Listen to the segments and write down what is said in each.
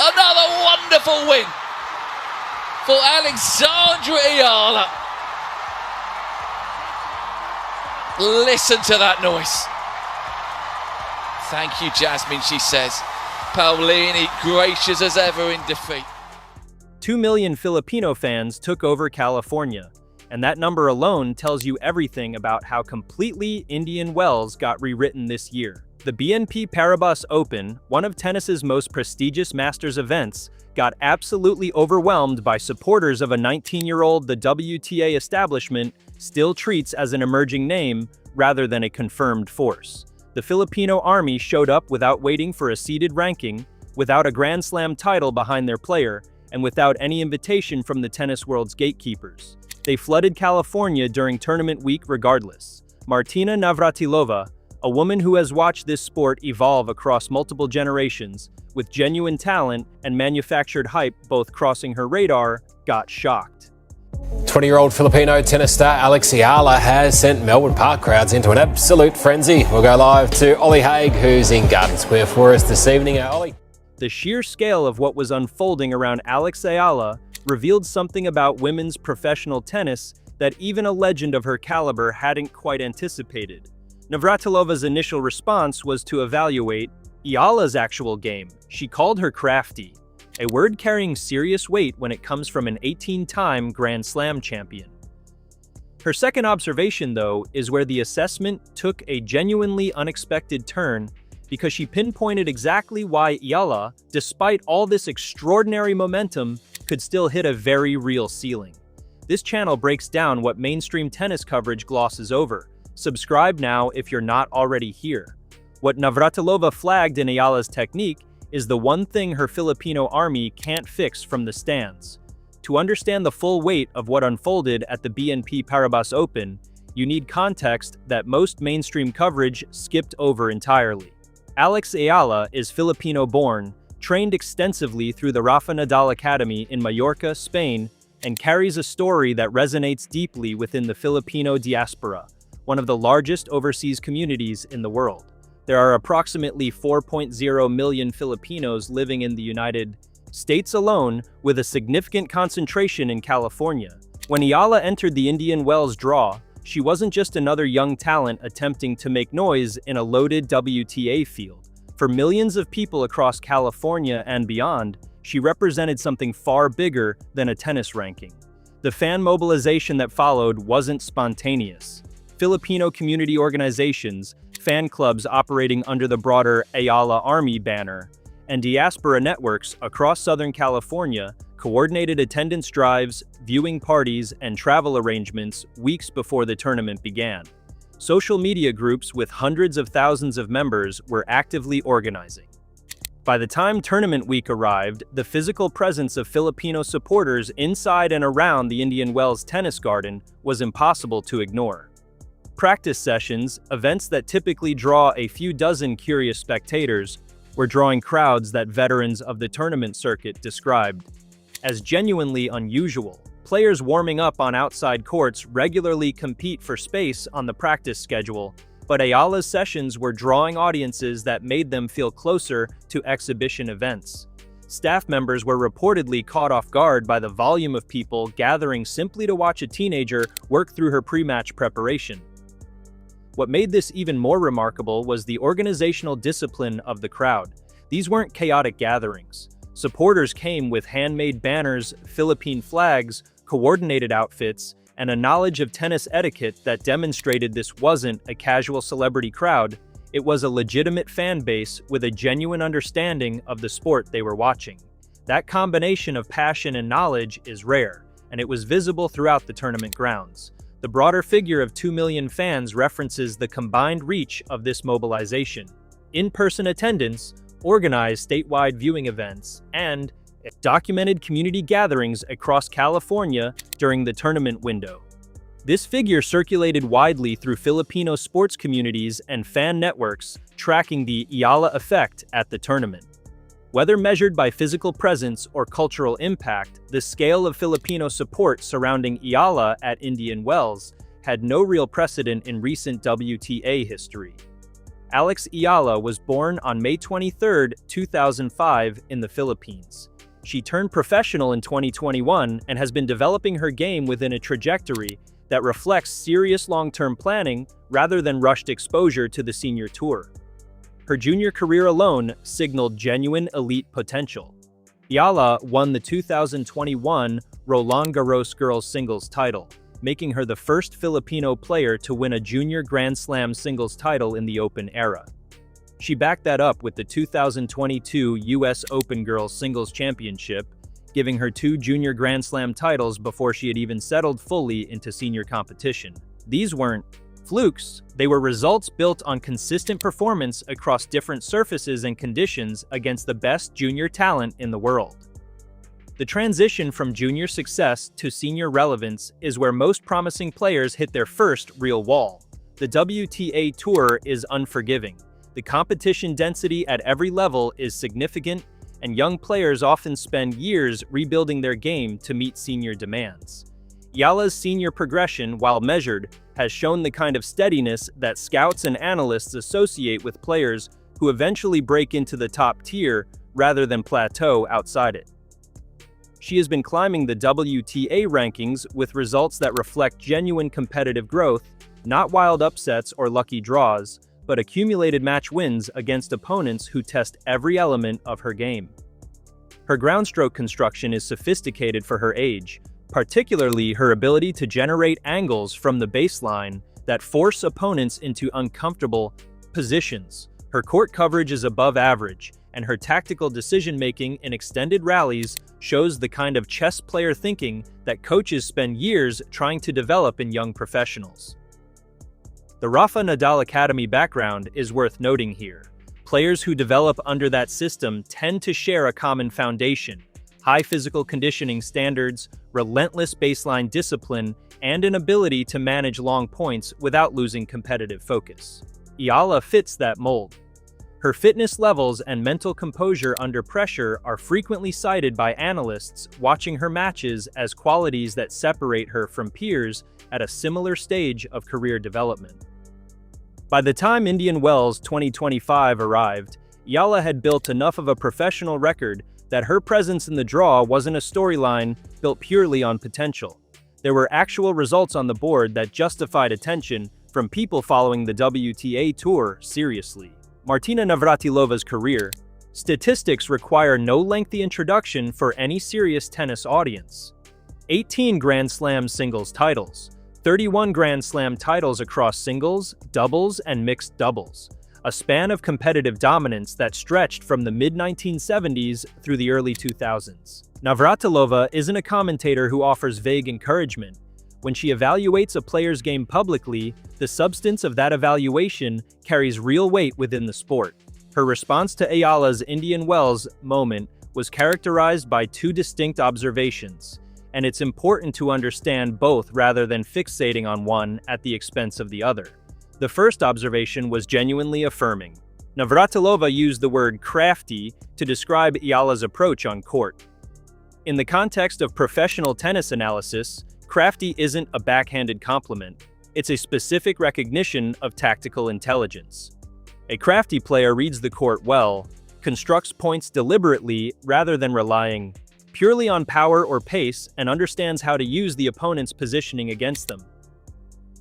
Another wonderful win for Alexandra Ayala. Listen to that noise. Thank you, Jasmine, she says. Paulini gracious as ever in defeat. 2 million Filipino fans took over California, and that number alone tells you everything about how completely Indian Wells got rewritten this year. The BNP Paribas Open, one of tennis's most prestigious Masters events, got absolutely overwhelmed by supporters of a 19-year-old the WTA establishment still treats as an emerging name rather than a confirmed force. The Filipino army showed up without waiting for a seeded ranking, without a Grand Slam title behind their player, and without any invitation from the tennis world's gatekeepers. They flooded California during tournament week regardless. Martina Navratilova, a woman who has watched this sport evolve across multiple generations, with genuine talent and manufactured hype both crossing her radar, got shocked. 20-year-old Filipino tennis star Alex Eala has sent Melbourne Park crowds into an absolute frenzy. We'll go live to Ollie Haig, who's in Garden Square for us this evening. Ollie. The sheer scale of what was unfolding around Alex Eala revealed something about women's professional tennis that even a legend of her caliber hadn't quite anticipated. Navratilova's initial response was to evaluate Ayala's actual game. She called her crafty, a word carrying serious weight when it comes from an 18-time Grand Slam champion. Her second observation, though, is where the assessment took a genuinely unexpected turn because she pinpointed exactly why Ayala, despite all this extraordinary momentum, could still hit a very real ceiling. This channel breaks down what mainstream tennis coverage glosses over. Subscribe now if you're not already here. What Navratilova flagged in Ayala's technique is the one thing her Filipino army can't fix from the stands. To understand the full weight of what unfolded at the BNP Paribas Open, you need context that most mainstream coverage skipped over entirely. Alex Eala is Filipino-born, trained extensively through the Rafa Nadal Academy in Mallorca, Spain, and carries a story that resonates deeply within the Filipino diaspora, one of the largest overseas communities in the world. There are approximately 4.0 million Filipinos living in the United States alone, with a significant concentration in California. When Ayala entered the Indian Wells draw, she wasn't just another young talent attempting to make noise in a loaded WTA field. For millions of people across California and beyond, she represented something far bigger than a tennis ranking. The fan mobilization that followed wasn't spontaneous. Filipino community organizations, fan clubs operating under the broader Ayala Army banner, and diaspora networks across Southern California coordinated attendance drives, viewing parties, and travel arrangements weeks before the tournament began. Social media groups with hundreds of thousands of members were actively organizing. By the time tournament week arrived, the physical presence of Filipino supporters inside and around the Indian Wells Tennis Garden was impossible to ignore. Practice sessions, events that typically draw a few dozen curious spectators, were drawing crowds that veterans of the tournament circuit described as genuinely unusual. Players warming up on outside courts regularly compete for space on the practice schedule, but Ayala's sessions were drawing audiences that made them feel closer to exhibition events. Staff members were reportedly caught off guard by the volume of people gathering simply to watch a teenager work through her pre-match preparation. What made this even more remarkable was the organizational discipline of the crowd. These weren't chaotic gatherings. Supporters came with handmade banners, Philippine flags, coordinated outfits, and a knowledge of tennis etiquette that demonstrated this wasn't a casual celebrity crowd, it was a legitimate fan base with a genuine understanding of the sport they were watching. That combination of passion and knowledge is rare, and it was visible throughout the tournament grounds. The broader figure of 2 million fans references the combined reach of this mobilization: in-person attendance, organized statewide viewing events, and documented community gatherings across California during the tournament window. This figure circulated widely through Filipino sports communities and fan networks, tracking the Ayala effect at the tournament. Whether measured by physical presence or cultural impact, the scale of Filipino support surrounding Ayala at Indian Wells had no real precedent in recent WTA history. Alex Eala was born on May 23, 2005 in the Philippines. She turned professional in 2021 and has been developing her game within a trajectory that reflects serious long-term planning rather than rushed exposure to the senior tour. Her junior career alone signaled genuine elite potential. Ayala won the 2021 Roland Garros girls singles title, making her the first Filipino player to win a junior Grand Slam singles title in the Open era. She backed that up with the 2022 US Open Girls Singles Championship, giving her 2 junior Grand Slam titles before she had even settled fully into senior competition. These weren't flukes, they were results built on consistent performance across different surfaces and conditions against the best junior talent in the world. The transition from junior success to senior relevance is where most promising players hit their first real wall. The WTA Tour is unforgiving. The competition density at every level is significant, and young players often spend years rebuilding their game to meet senior demands. Ayala's senior progression, while measured, has shown the kind of steadiness that scouts and analysts associate with players who eventually break into the top tier rather than plateau outside it. She has been climbing the WTA rankings with results that reflect genuine competitive growth, not wild upsets or lucky draws, but accumulated match wins against opponents who test every element of her game. Her groundstroke construction is sophisticated for her age, particularly her ability to generate angles from the baseline that force opponents into uncomfortable positions. Her court coverage is above average, and her tactical decision-making in extended rallies shows the kind of chess player thinking that coaches spend years trying to develop in young professionals. The Rafa Nadal Academy background is worth noting here. Players who develop under that system tend to share a common foundation: high physical conditioning standards, relentless baseline discipline, and an ability to manage long points without losing competitive focus. Ayala fits that mold. Her fitness levels and mental composure under pressure are frequently cited by analysts watching her matches as qualities that separate her from peers at a similar stage of career development. By the time Indian Wells 2025 arrived, Ayala had built enough of a professional record that her presence in the draw wasn't a storyline built purely on potential. There were actual results on the board that justified attention from people following the WTA Tour seriously. Martina Navratilova's career. Statistics require no lengthy introduction for any serious tennis audience. 18 Grand Slam singles titles, 31 Grand Slam titles across singles, doubles, and mixed doubles. A span of competitive dominance that stretched from the mid-1970s through the early 2000s. Navratilova isn't a commentator who offers vague encouragement. When she evaluates a player's game publicly, the substance of that evaluation carries real weight within the sport. Her response to Ayala's Indian Wells moment was characterized by 2 distinct observations, and it's important to understand both rather than fixating on one at the expense of the other. The first observation was genuinely affirming. Navratilova used the word crafty to describe Ayala's approach on court. In the context of professional tennis analysis, crafty isn't a backhanded compliment. It's a specific recognition of tactical intelligence. A crafty player reads the court well, constructs points deliberately rather than relying purely on power or pace, and understands how to use the opponent's positioning against them.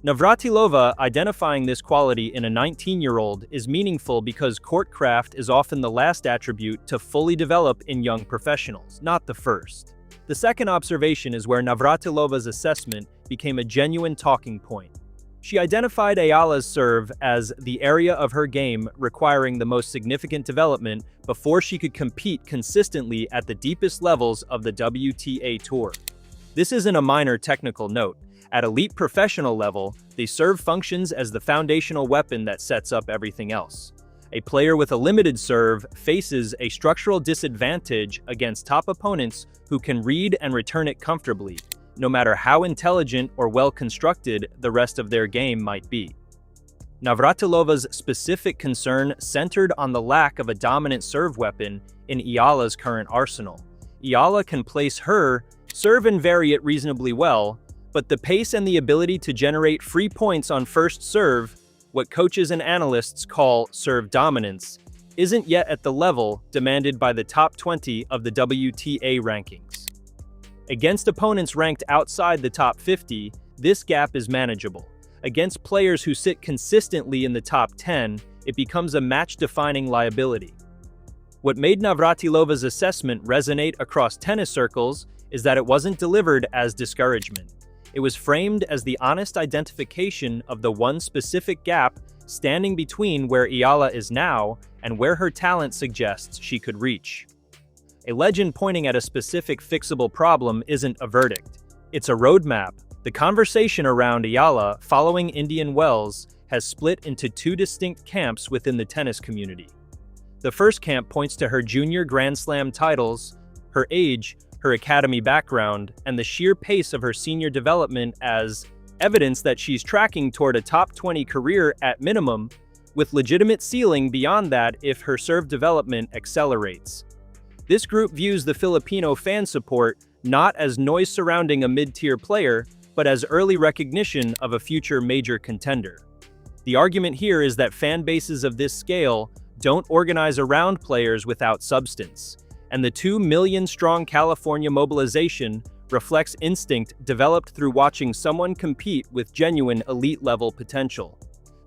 Navratilova identifying this quality in a 19-year-old is meaningful because court craft is often the last attribute to fully develop in young professionals, not the first. The second observation is where Navratilova's assessment became a genuine talking point. She identified Ayala's serve as the area of her game requiring the most significant development before she could compete consistently at the deepest levels of the WTA Tour. This isn't a minor technical note. At elite professional level, the serve functions as the foundational weapon that sets up everything else. A player with a limited serve faces a structural disadvantage against top opponents who can read and return it comfortably, no matter how intelligent or well-constructed the rest of their game might be. Navratilova's specific concern centered on the lack of a dominant serve weapon in Ayala's current arsenal. Ayala can place her serve and vary it reasonably well, but the pace and the ability to generate free points on first serve what coaches and analysts call serve dominance, isn't yet at the level demanded by the top 20 of the WTA rankings. Against opponents ranked outside the top 50, this gap is manageable. Against players who sit consistently in the top 10, it becomes a match-defining liability. What made Navratilova's assessment resonate across tennis circles is that it wasn't delivered as discouragement. It was framed as the honest identification of the one specific gap standing between where Ayala is now and where her talent suggests she could reach. A legend pointing at a specific fixable problem isn't a verdict. It's a roadmap. The conversation around Ayala following Indian Wells has split into two distinct camps within the tennis community. The first camp points to her junior Grand Slam titles, her age, her academy background, and the sheer pace of her senior development as evidence that she's tracking toward a top 20 career at minimum, with legitimate ceiling beyond that if her serve development accelerates. This group views the Filipino fan support not as noise surrounding a mid-tier player, but as early recognition of a future major contender. The argument here is that fan bases of this scale don't organize around players without substance, and the 2 million-strong California mobilization reflects instinct developed through watching someone compete with genuine elite-level potential.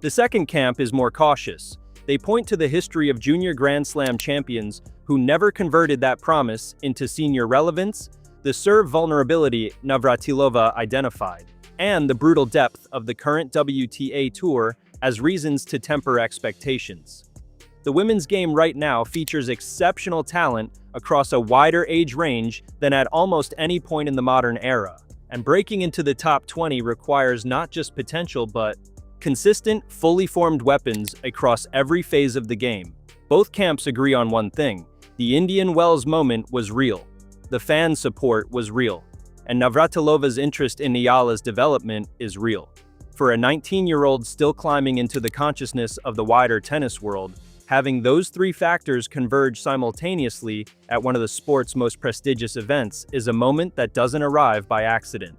The second camp is more cautious. They point to the history of junior Grand Slam champions who never converted that promise into senior relevance, the serve vulnerability Navratilova identified, and the brutal depth of the current WTA Tour as reasons to temper expectations. The women's game right now features exceptional talent across a wider age range than at almost any point in the modern era, and breaking into the top 20 requires not just potential but consistent, fully formed weapons across every phase of the game. Both camps agree on one thing: the Indian Wells moment was real, the fan support was real, and Navratilova's interest in Ayala's development is real. For a 19-year-old still climbing into the consciousness of the wider tennis world, having those three factors converge simultaneously at one of the sport's most prestigious events is a moment that doesn't arrive by accident.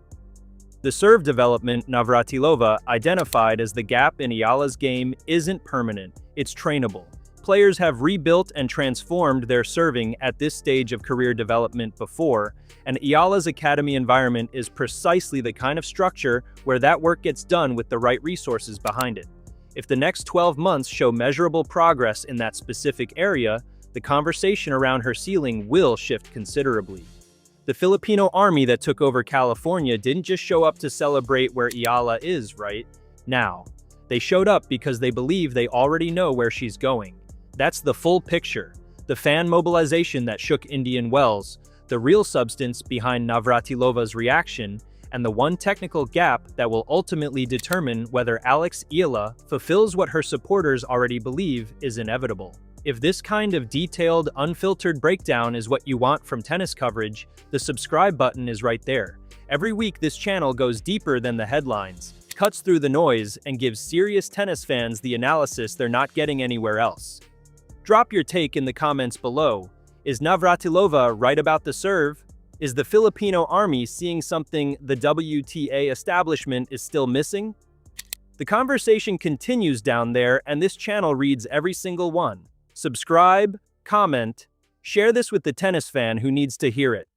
The serve development Navratilova identified as the gap in Ayala's game isn't permanent, it's trainable. Players have rebuilt and transformed their serving at this stage of career development before, and Ayala's academy environment is precisely the kind of structure where that work gets done with the right resources behind it. If the next 12 months show measurable progress in that specific area, the conversation around her ceiling will shift considerably. The Filipino army that took over California didn't just show up to celebrate where Ayala is right now. They showed up because they believe they already know where she's going. That's the full picture. The fan mobilization that shook Indian Wells, the real substance behind Navratilova's reaction, and the one technical gap that will ultimately determine whether Alex Eala fulfills what her supporters already believe is inevitable. If this kind of detailed, unfiltered breakdown is what you want from tennis coverage, the subscribe button is right there. Every week this channel goes deeper than the headlines, cuts through the noise, and gives serious tennis fans the analysis they're not getting anywhere else. Drop your take in the comments below. Is Navratilova right about the serve? Is the Filipino army seeing something the WTA establishment is still missing? The conversation continues down there, and this channel reads every single one. Subscribe, comment, share this with the tennis fan who needs to hear it.